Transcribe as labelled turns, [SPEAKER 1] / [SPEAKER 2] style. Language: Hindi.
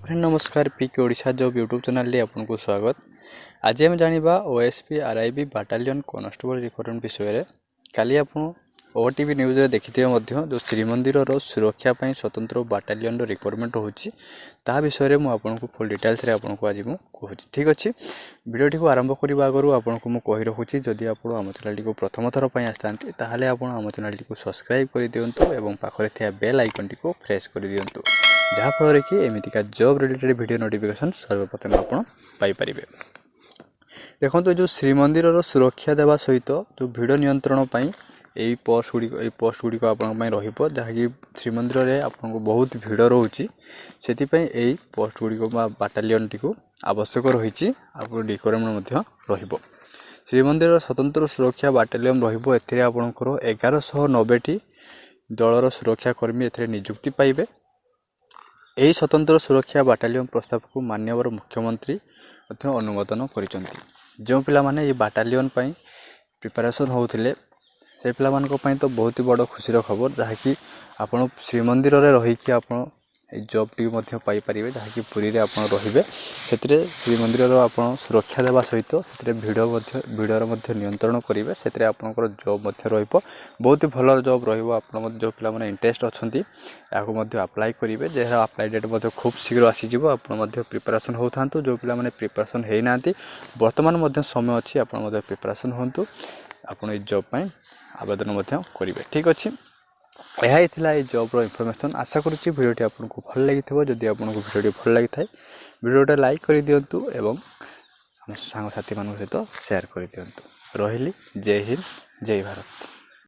[SPEAKER 1] फ्रेंड नमस्कार पीके ओडिशा जॉब यूट्यूब चैनल आपको स्वागत। आज आम जाना OSP RIB battalion constable recruitment विषय। काली आप ओटीवी न्यूज देखिथे जो श्रीमंदिर सुरक्षा स्वतंत्र बाटालियन रिक्रुटमेंट होची ता विषय में आपको फुल डिटेल्स आपको आज मुझे ठीक अच्छे वीडियो को आरंभ करने आगु आपको मुझे रखुच्छी जदि आप आम चैनल को प्रथम थर पर आसते ताहले आप आम चैनल को सब्सक्राइब कर दिंतु और पाखे थी बेल आइकन टी को प्रेस कर दिंतु जहाँफल कि एमतीका जॉब रिलेटेड वीडियो नोटिफिकेशन सर्वप्रथम आप पाइपर। देखो जो श्रीमंदिर सुरक्षा देवा सहित जो भिड़ नियंत्रण यही पोस्ट गुड़िक आप जहाँकि श्रीमंदिर में आपको बहुत भिड़ रोचे से पोस्ट गुड़िक बाटालियन टी आवश्यक रही रिक्वायरमेंट श्रीमंदिर स्वतंत्र सुरक्षा बाटालियन आपंकर 1190 दलर सुरक्षाकर्मी नियुक्ति पाइबे। यही स्वतंत्र सुरक्षा बाटालियन प्रस्ताव को माननीय मुख्यमंत्री अनुमोदन करिसेंती। जो पिला माने ये बाटालियन प्रिपरेशन होउथिले से पिला मानको पई तो बहुत ही बड़ खुशी खबर जहाँकि आपण श्रीमंदिर रे रही आपण जॉब टी मध्य पाई परिबे जहाँकि पुरी रे आपण रहिबे सेतरे श्रीमंदिर आप सुरक्षा देवा सहित से भिड़र नियंत्रण करेंगे से आपंकर जॉब रहिबो बहुत ही भल जॉब रहिबो। आपण जो पिला माने इंटरेस्ट अछंती याको अप्लाई करेंगे जहाँ अप्लाई डेट खूब शीघ्र आसीजिवो आपण प्रिपरेशन होथांतु जो पिला माने प्रिपरेशन है ना वर्तमान समय अच्छी आप प्रिपरेशन होंतु आपण जॉब पाई आवेदन करेंगे ठीक अच्छे। यह जॉब इनफॉरमेशन आशा करुच्ची वीडियो आपको भल लगी जदि आपको वीडियो भल लगी था वीडियो लाइक कर दिंतु एवं सांग साथी मान सहित शेयर कर दिंतु। रही जय हिंद जय भारत।